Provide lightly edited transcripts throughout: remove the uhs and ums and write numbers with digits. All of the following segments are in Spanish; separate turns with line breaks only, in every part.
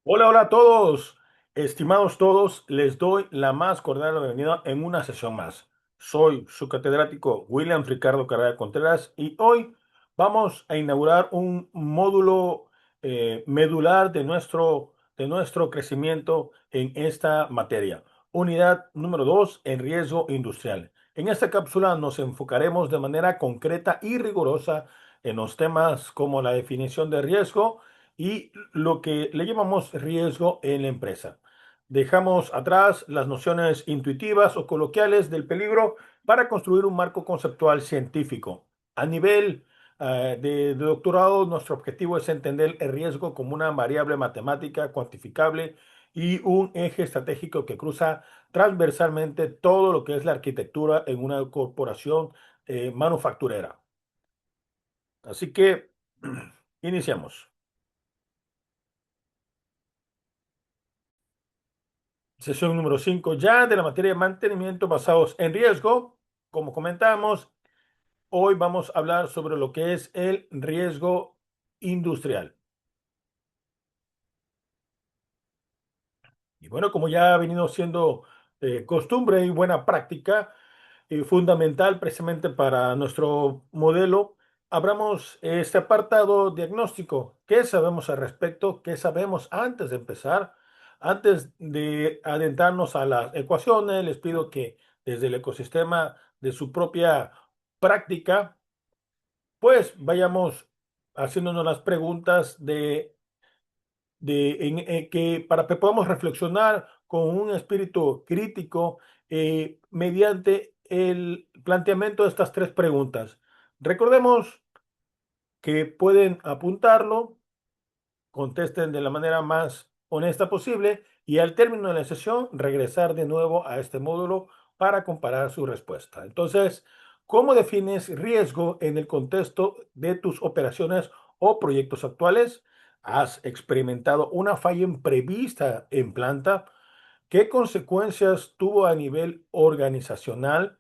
Hola, hola a todos, estimados todos, les doy la más cordial bienvenida en una sesión más. Soy su catedrático William Ricardo Carrera Contreras y hoy vamos a inaugurar un módulo medular de nuestro crecimiento en esta materia. Unidad número 2 en riesgo industrial. En esta cápsula nos enfocaremos de manera concreta y rigurosa en los temas como la definición de riesgo y lo que le llamamos riesgo en la empresa. Dejamos atrás las nociones intuitivas o coloquiales del peligro para construir un marco conceptual científico. A nivel de doctorado, nuestro objetivo es entender el riesgo como una variable matemática cuantificable y un eje estratégico que cruza transversalmente todo lo que es la arquitectura en una corporación manufacturera. Así que iniciamos. Sesión número 5 ya de la materia de mantenimiento basados en riesgo. Como comentamos, hoy vamos a hablar sobre lo que es el riesgo industrial. Y bueno, como ya ha venido siendo costumbre y buena práctica, fundamental precisamente para nuestro modelo, abramos este apartado diagnóstico. ¿Qué sabemos al respecto? ¿Qué sabemos antes de empezar? Antes de adentrarnos a las ecuaciones, les pido que desde el ecosistema de su propia práctica, pues vayamos haciéndonos las preguntas que para que podamos reflexionar con un espíritu crítico mediante el planteamiento de estas tres preguntas. Recordemos que pueden apuntarlo, contesten de la manera más honesta posible y al término de la sesión regresar de nuevo a este módulo para comparar su respuesta. Entonces, ¿cómo defines riesgo en el contexto de tus operaciones o proyectos actuales? ¿Has experimentado una falla imprevista en planta? ¿Qué consecuencias tuvo a nivel organizacional?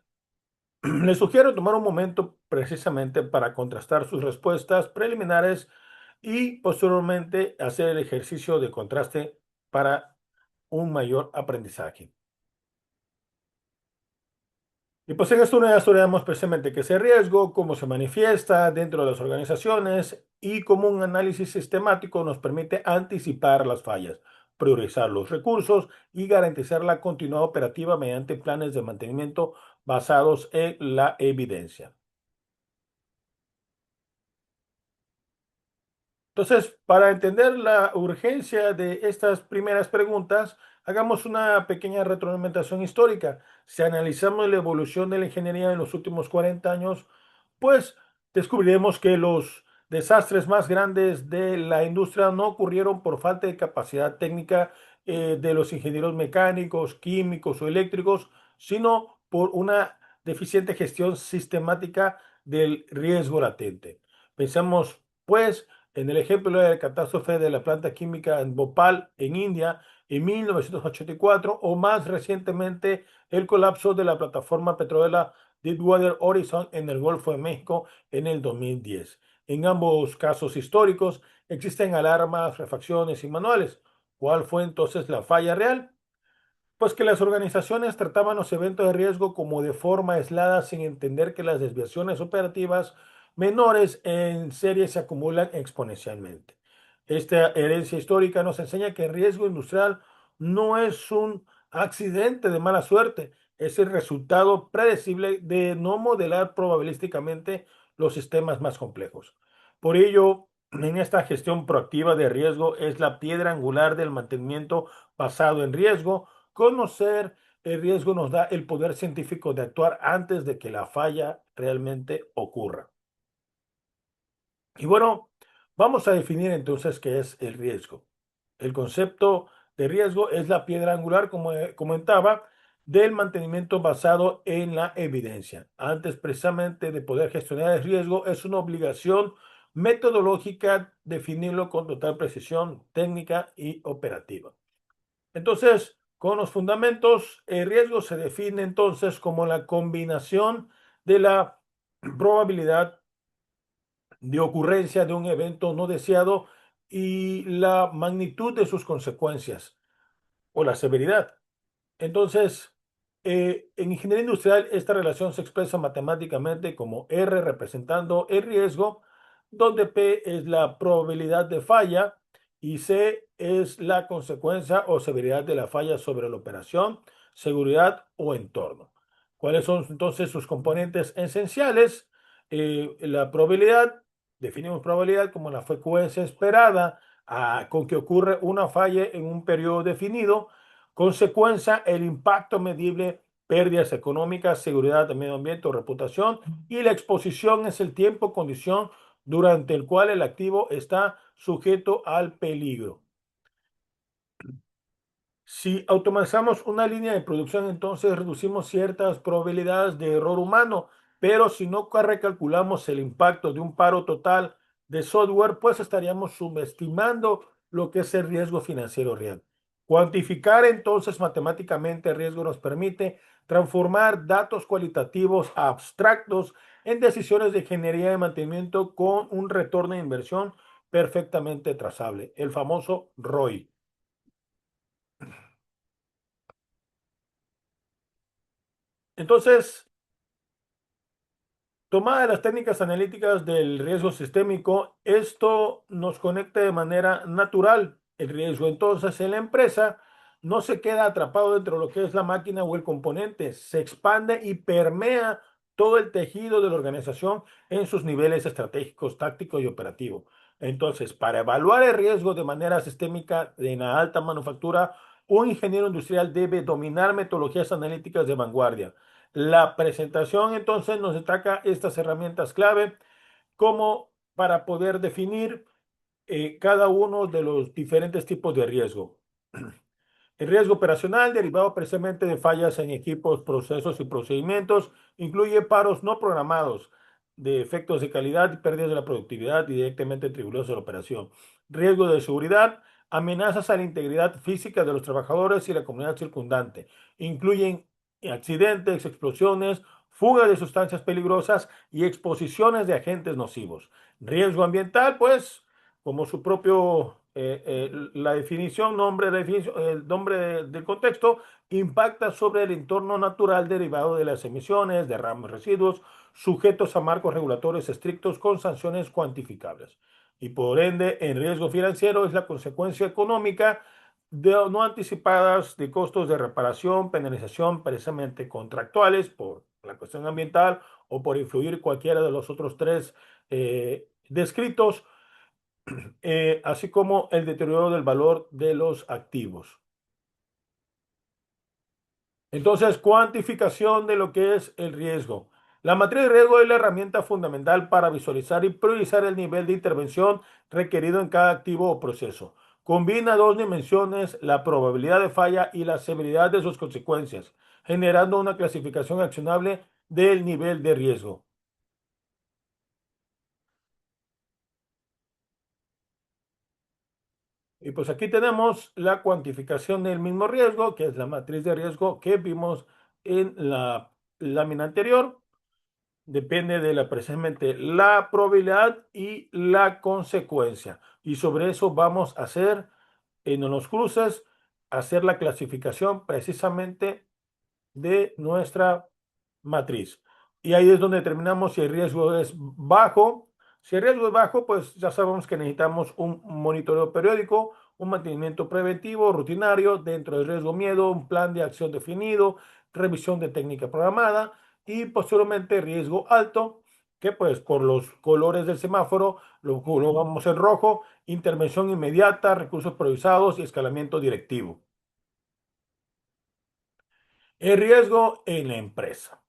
Les sugiero tomar un momento precisamente para contrastar sus respuestas preliminares y posteriormente hacer el ejercicio de contraste para un mayor aprendizaje. Y pues en esta unidad estudiamos precisamente qué es el riesgo, cómo se manifiesta dentro de las organizaciones y cómo un análisis sistemático nos permite anticipar las fallas, priorizar los recursos y garantizar la continuidad operativa mediante planes de mantenimiento basados en la evidencia. Entonces, para entender la urgencia de estas primeras preguntas, hagamos una pequeña retroalimentación histórica. Si analizamos la evolución de la ingeniería en los últimos 40 años, pues descubriremos que los desastres más grandes de la industria no ocurrieron por falta de capacidad técnica de los ingenieros mecánicos, químicos o eléctricos, sino por una deficiente gestión sistemática del riesgo latente. Pensamos, pues, en el ejemplo de la catástrofe de la planta química en Bhopal, en India, en 1984, o más recientemente el colapso de la plataforma petrolera Deepwater Horizon en el Golfo de México en el 2010. En ambos casos históricos existen alarmas, refacciones y manuales. ¿Cuál fue entonces la falla real? Pues que las organizaciones trataban los eventos de riesgo como de forma aislada sin entender que las desviaciones operativas menores en serie se acumulan exponencialmente. Esta herencia histórica nos enseña que el riesgo industrial no es un accidente de mala suerte, es el resultado predecible de no modelar probabilísticamente los sistemas más complejos. Por ello, en esta gestión proactiva de riesgo es la piedra angular del mantenimiento basado en riesgo. Conocer el riesgo nos da el poder científico de actuar antes de que la falla realmente ocurra. Y bueno, vamos a definir entonces qué es el riesgo. El concepto de riesgo es la piedra angular, como comentaba, del mantenimiento basado en la evidencia. Antes precisamente de poder gestionar el riesgo, es una obligación metodológica definirlo con total precisión técnica y operativa. Entonces, con los fundamentos, el riesgo se define entonces como la combinación de la probabilidad de ocurrencia de un evento no deseado y la magnitud de sus consecuencias o la severidad. Entonces, en ingeniería industrial, esta relación se expresa matemáticamente como R representando el riesgo, donde P es la probabilidad de falla y C es la consecuencia o severidad de la falla sobre la operación, seguridad o entorno. ¿Cuáles son entonces sus componentes esenciales? La probabilidad, definimos probabilidad como la frecuencia esperada con que ocurre una falla en un periodo definido. Consecuencia, el impacto medible, pérdidas económicas, seguridad del medio ambiente o reputación. Y la exposición es el tiempo, condición durante el cual el activo está sujeto al peligro. Si automatizamos una línea de producción, entonces reducimos ciertas probabilidades de error humano, pero si no recalculamos el impacto de un paro total de software, pues estaríamos subestimando lo que es el riesgo financiero real. Cuantificar entonces matemáticamente el riesgo nos permite transformar datos cualitativos a abstractos en decisiones de ingeniería de mantenimiento con un retorno de inversión perfectamente trazable, el famoso ROI. Entonces, tomada las técnicas analíticas del riesgo sistémico, esto nos conecta de manera natural el riesgo. Entonces, en la empresa no se queda atrapado dentro de lo que es la máquina o el componente, se expande y permea todo el tejido de la organización en sus niveles estratégicos, táctico y operativo. Entonces, para evaluar el riesgo de manera sistémica en la alta manufactura, un ingeniero industrial debe dominar metodologías analíticas de vanguardia. La presentación entonces nos destaca estas herramientas clave como para poder definir cada uno de los diferentes tipos de riesgo. El riesgo operacional derivado precisamente de fallas en equipos, procesos y procedimientos incluye paros no programados de efectos de calidad y pérdidas de la productividad directamente atribuidos a la operación. Riesgo de seguridad, amenazas a la integridad física de los trabajadores y la comunidad circundante. Incluyen accidentes, explosiones, fuga de sustancias peligrosas y exposiciones de agentes nocivos. Riesgo ambiental, pues como su propio, la definición, el nombre del contexto, impacta sobre el entorno natural derivado de las emisiones, derrames, residuos, sujetos a marcos regulatorios estrictos con sanciones cuantificables. Y por ende, en riesgo financiero es la consecuencia económica de no anticipadas de costos de reparación, penalización precisamente contractuales por la cuestión ambiental o por influir cualquiera de los otros tres descritos, así como el deterioro del valor de los activos. Entonces, cuantificación de lo que es el riesgo. La matriz de riesgo es la herramienta fundamental para visualizar y priorizar el nivel de intervención requerido en cada activo o proceso. Combina dos dimensiones, la probabilidad de falla y la severidad de sus consecuencias, generando una clasificación accionable del nivel de riesgo. Y pues aquí tenemos la cuantificación del mismo riesgo, que es la matriz de riesgo que vimos en la lámina anterior. Depende de precisamente la probabilidad y la consecuencia. Y sobre eso vamos a hacer en los cruces, hacer la clasificación precisamente de nuestra matriz. Y ahí es donde determinamos si el riesgo es bajo. Si el riesgo es bajo, pues ya sabemos que necesitamos un monitoreo periódico, un mantenimiento preventivo, rutinario, dentro del riesgo miedo, un plan de acción definido, revisión de técnica programada y posteriormente riesgo alto, que pues por los colores del semáforo lo vamos en rojo, intervención inmediata, recursos priorizados y escalamiento directivo. El riesgo en la empresa.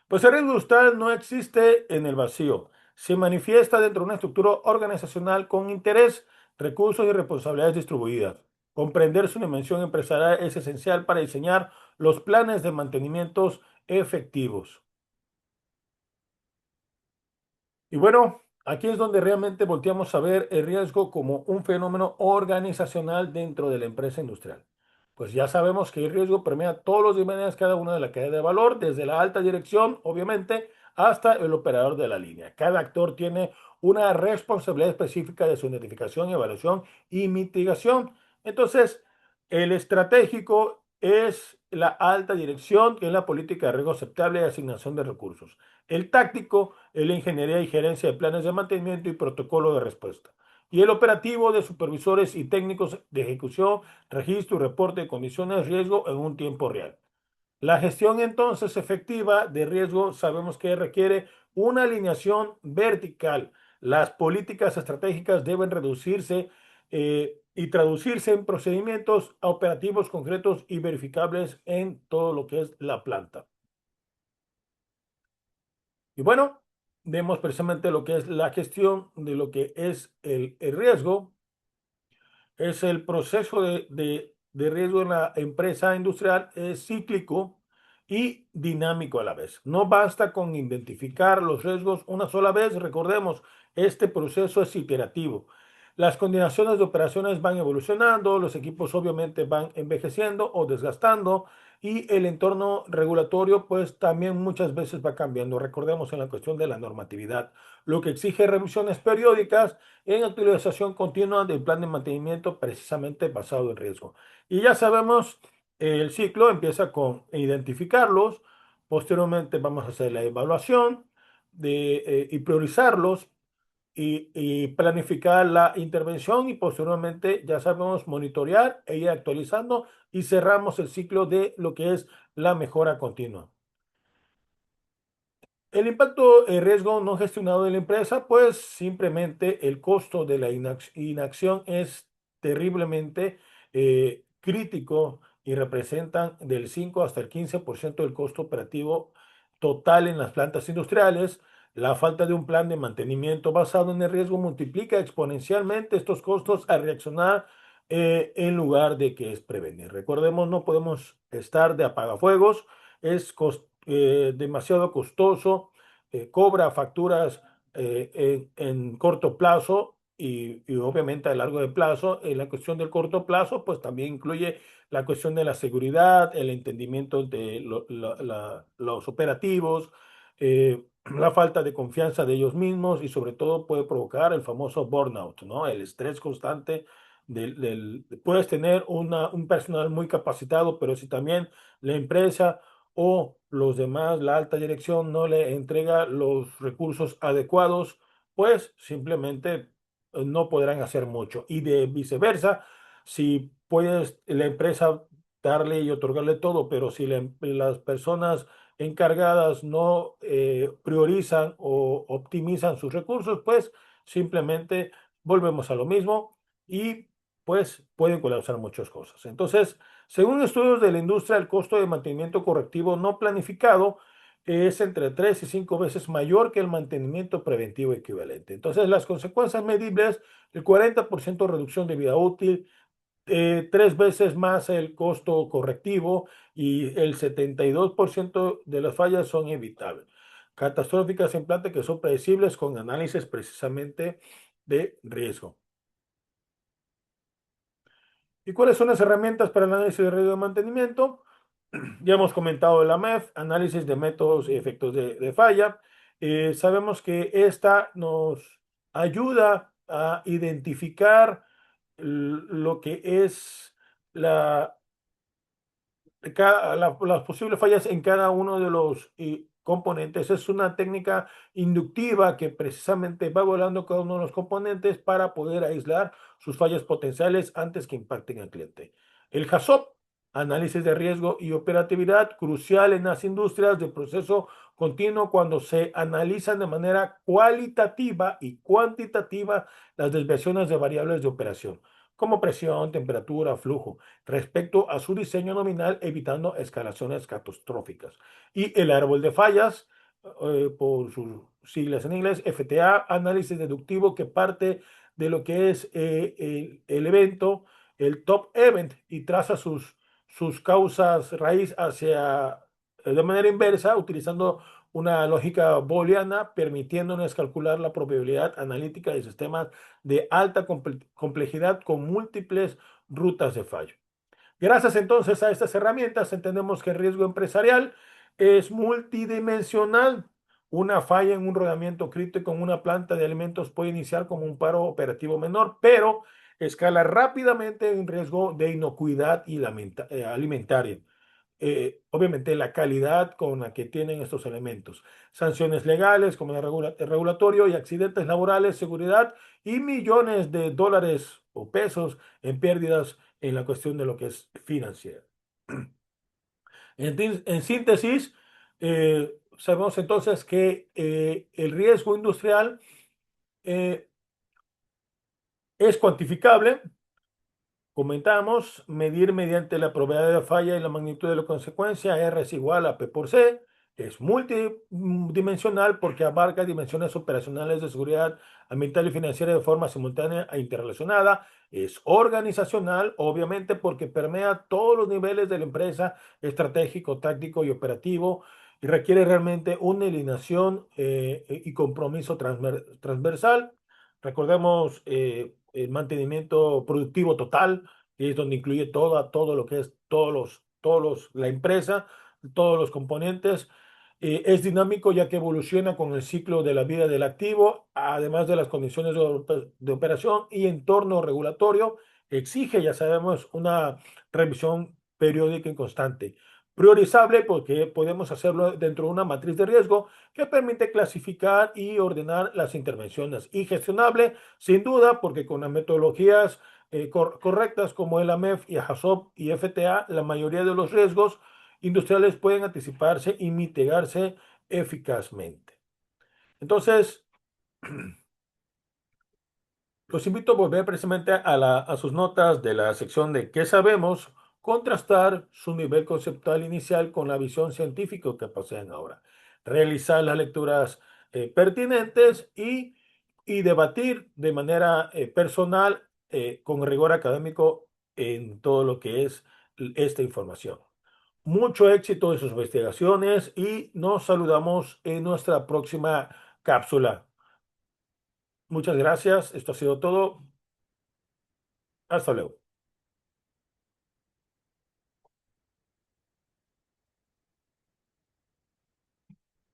Pues el riesgo industrial no existe en el vacío. Se manifiesta dentro de una estructura organizacional con interés, recursos y responsabilidades distribuidas. Comprender su dimensión empresarial es esencial para diseñar los planes de mantenimientos efectivos. Y bueno, aquí es donde realmente volteamos a ver el riesgo como un fenómeno organizacional dentro de la empresa industrial. Pues ya sabemos que el riesgo permea todos los niveles, cada una de la cadena de valor, desde la alta dirección, obviamente, hasta el operador de la línea. Cada actor tiene una responsabilidad específica de su identificación, evaluación y mitigación. Entonces, el estratégico es la alta dirección, que es la política de riesgo aceptable y asignación de recursos. El táctico es la ingeniería y gerencia de planes de mantenimiento y protocolo de respuesta. Y el operativo de supervisores y técnicos de ejecución, registro y reporte de condiciones de riesgo en un tiempo real. La gestión entonces efectiva de riesgo sabemos que requiere una alineación vertical. Las políticas estratégicas deben reducirse y traducirse en procedimientos operativos concretos y verificables en todo lo que es la planta. Y bueno, vemos precisamente lo que es la gestión de lo que es el riesgo. Es el proceso de riesgo en la empresa industrial es cíclico y dinámico a la vez. No basta con identificar los riesgos una sola vez. Recordemos, este proceso es iterativo. Las coordinaciones de operaciones van evolucionando, los equipos obviamente van envejeciendo o desgastando y el entorno regulatorio pues también muchas veces va cambiando. Recordemos en la cuestión de la normatividad, lo que exige revisiones periódicas en actualización continua del plan de mantenimiento precisamente basado en riesgo. Y ya sabemos, el ciclo empieza con identificarlos, posteriormente vamos a hacer la evaluación y priorizarlos y planificar la intervención y posteriormente ya sabemos monitorear e ir actualizando y cerramos el ciclo de lo que es la mejora continua. El impacto y riesgo no gestionado de la empresa, pues simplemente el costo de la inacción es terriblemente crítico y representan del 5 hasta el 15% del costo operativo total en las plantas industriales. La falta de un plan de mantenimiento basado en el riesgo multiplica exponencialmente estos costos a reaccionar en lugar de que es prevenir. Recordemos, no podemos estar de apagafuegos, es demasiado costoso, cobra facturas en corto plazo y obviamente a largo de plazo. En la cuestión del corto plazo, pues también incluye la cuestión de la seguridad, el entendimiento de los operativos, la falta de confianza de ellos mismos y sobre todo puede provocar el famoso burnout, ¿no? El estrés constante puedes tener un personal muy capacitado, pero si también la empresa o los demás, la alta dirección no le entrega los recursos adecuados, pues simplemente no podrán hacer mucho. Y de viceversa, si puedes la empresa darle y otorgarle todo, pero si las personas encargadas no priorizan o optimizan sus recursos, pues simplemente volvemos a lo mismo y pues pueden colapsar muchas cosas. Entonces, según estudios de la industria, el costo de mantenimiento correctivo no planificado es entre 3 y 5 veces mayor que el mantenimiento preventivo equivalente. Entonces, las consecuencias medibles, el 40% reducción de vida útil, 3 veces más el costo correctivo y el 72% de las fallas son evitables. Catastróficas en planta que son predecibles con análisis precisamente de riesgo. ¿Y cuáles son las herramientas para el análisis de riesgo de mantenimiento? Ya hemos comentado la MEF, análisis de métodos y efectos de falla. Sabemos que esta nos ayuda a identificar lo que es la, las posibles fallas en cada uno de los componentes. Es una técnica inductiva que precisamente va volando cada uno de los componentes para poder aislar sus fallas potenciales antes que impacten al cliente. El HACCP, análisis de riesgo y operatividad, crucial en las industrias de proceso continuo cuando se analizan de manera cualitativa y cuantitativa las desviaciones de variables de operación como presión, temperatura, flujo, respecto a su diseño nominal, evitando escalaciones catastróficas. Y el árbol de fallas, por sus siglas en inglés, FTA, análisis deductivo que parte de lo que es el evento, el top event, y traza sus causas raíz hacia, de manera inversa, utilizando una lógica booleana, permitiéndonos calcular la probabilidad analítica de sistemas de alta complejidad con múltiples rutas de fallo. Gracias entonces a estas herramientas entendemos que el riesgo empresarial es multidimensional, Una falla en un rodamiento crítico en una planta de alimentos puede iniciar como un paro operativo menor, pero escala rápidamente en riesgo de inocuidad y alimentaria. Obviamente la calidad con la que tienen estos elementos. Sanciones legales como el regulatorio y accidentes laborales, seguridad y millones de dólares o pesos en pérdidas en la cuestión de lo que es financiera. En síntesis, sabemos entonces que el riesgo industrial eh, es cuantificable. Comentamos, medir mediante la probabilidad de falla y la magnitud de la consecuencia, R es igual a P por C. Es multidimensional porque abarca dimensiones operacionales de seguridad ambiental y financiera de forma simultánea e interrelacionada. Es organizacional, obviamente, porque permea todos los niveles de la empresa, estratégico, táctico y operativo, y requiere realmente una alineación y compromiso transversal. Recordemos el mantenimiento productivo total, que es donde incluye todo lo que es la empresa, todos los componentes. Es dinámico ya que evoluciona con el ciclo de la vida del activo, además de las condiciones de operación y entorno regulatorio. Exige, ya sabemos, una revisión periódica y constante. Priorizable porque podemos hacerlo dentro de una matriz de riesgo que permite clasificar y ordenar las intervenciones. Y gestionable, sin duda, porque con las metodologías correctas como el AMEF y HACCP y FTA, la mayoría de los riesgos industriales pueden anticiparse y mitigarse eficazmente. Entonces, los invito a volver precisamente a sus notas de la sección de ¿qué sabemos? Contrastar su nivel conceptual inicial con la visión científica que poseen ahora. Realizar las lecturas pertinentes y debatir de manera personal con rigor académico en todo lo que es esta información. Mucho éxito en sus investigaciones y nos saludamos en nuestra próxima cápsula. Muchas gracias. Esto ha sido todo. Hasta luego.